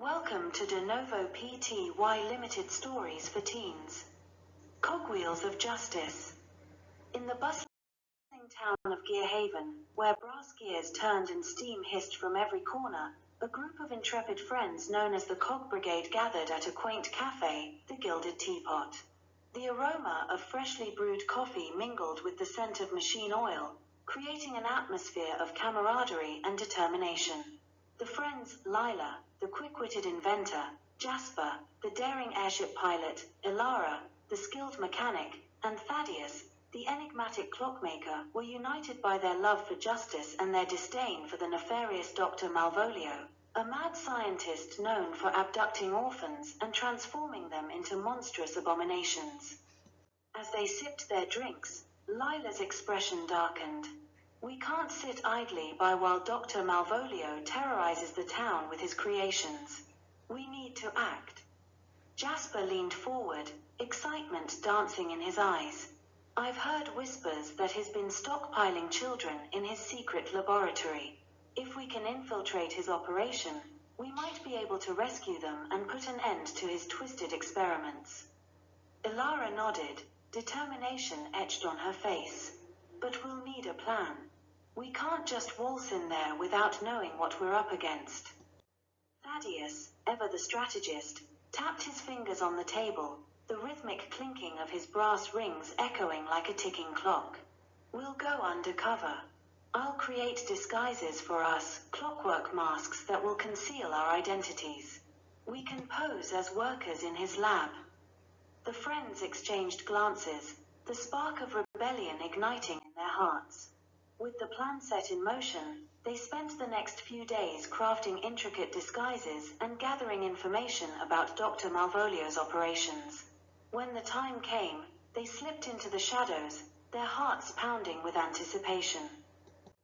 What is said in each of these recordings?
Welcome to De-Novo Pty Limited Stories for Teens. Cogwheels of Justice. In the bustling town of Gearhaven, where brass gears turned and steam hissed from every corner, a group of intrepid friends known as the Cog Brigade gathered at a quaint cafe, the Gilded Teapot. The aroma of freshly brewed coffee mingled with the scent of machine oil, creating an atmosphere of camaraderie and determination. The friends, Lila, the quick-witted inventor, Jasper, the daring airship pilot, Ilara, the skilled mechanic, and Thaddeus, the enigmatic clockmaker, were united by their love for justice and their disdain for the nefarious Dr. Malvolio, a mad scientist known for abducting orphans and transforming them into monstrous abominations. As they sipped their drinks, Lila's expression darkened. "We can't sit idly by while Dr. Malvolio terrorizes the town with his creations. We need to act." Jasper leaned forward, excitement dancing in his eyes. "I've heard whispers that he's been stockpiling children in his secret laboratory. If we can infiltrate his operation, we might be able to rescue them and put an end to his twisted experiments." Ilara nodded, determination etched on her face. "But we'll need a plan. We can't just waltz in there without knowing what we're up against." Thaddeus, ever the strategist, tapped his fingers on the table, the rhythmic clinking of his brass rings echoing like a ticking clock. "We'll go undercover. I'll create disguises for us, clockwork masks that will conceal our identities. We can pose as workers in his lab." The friends exchanged glances, the spark of rebellion igniting in their hearts. With the plan set in motion, they spent the next few days crafting intricate disguises and gathering information about Dr. Malvolio's operations. When the time came, they slipped into the shadows, their hearts pounding with anticipation.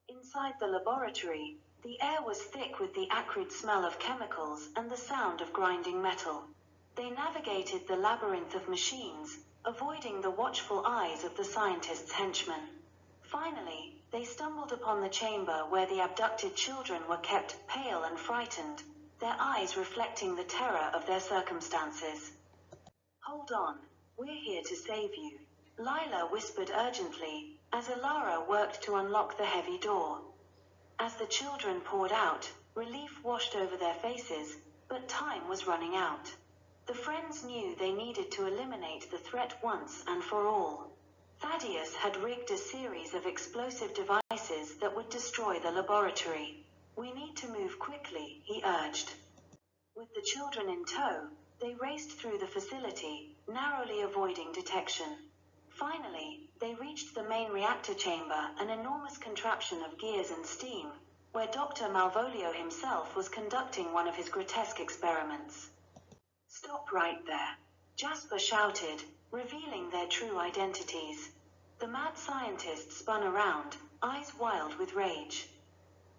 Inside the laboratory, the air was thick with the acrid smell of chemicals and the sound of grinding metal. They navigated the labyrinth of machines, avoiding the watchful eyes of the scientists' henchmen. Finally, they stumbled upon the chamber where the abducted children were kept, pale and frightened, their eyes reflecting the terror of their circumstances. "Hold on, we're here to save you," Lila whispered urgently, as Ilara worked to unlock the heavy door. As the children poured out, relief washed over their faces, but time was running out. The friends knew they needed to eliminate the threat once and for all. Thaddeus had rigged a series of explosive devices that would destroy the laboratory. "We need to move quickly," he urged. With the children in tow, they raced through the facility, narrowly avoiding detection. Finally, they reached the main reactor chamber, an enormous contraption of gears and steam, where Dr. Malvolio himself was conducting one of his grotesque experiments. "Stop right there," Jasper shouted, revealing their true identities. The mad scientist spun around, eyes wild with rage.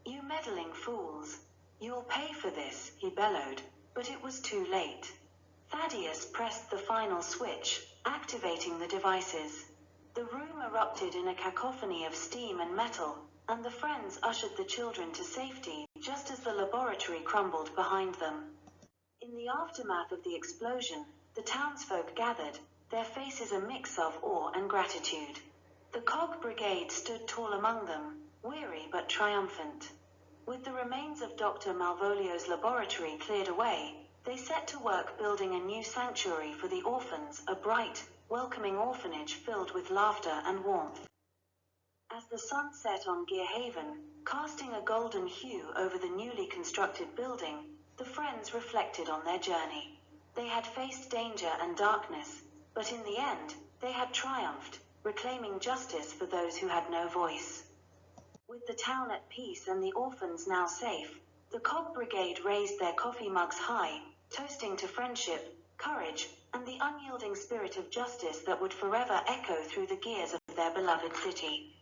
"You meddling fools! You'll pay for this," he bellowed, but it was too late. Thaddeus pressed the final switch, activating the devices. The room erupted in a cacophony of steam and metal, and the friends ushered the children to safety just as the laboratory crumbled behind them. In the aftermath of the explosion, the townsfolk gathered, their faces a mix of awe and gratitude. The Cog Brigade stood tall among them, weary but triumphant. With the remains of Dr. Malvolio's laboratory cleared away, they set to work building a new sanctuary for the orphans, a bright, welcoming orphanage filled with laughter and warmth. As the sun set on Gearhaven, casting a golden hue over the newly constructed building, the friends reflected on their journey. They had faced danger and darkness, but in the end, they had triumphed, reclaiming justice for those who had no voice. With the town at peace and the orphans now safe, the Cog Brigade raised their coffee mugs high, toasting to friendship, courage, and the unyielding spirit of justice that would forever echo through the gears of their beloved city.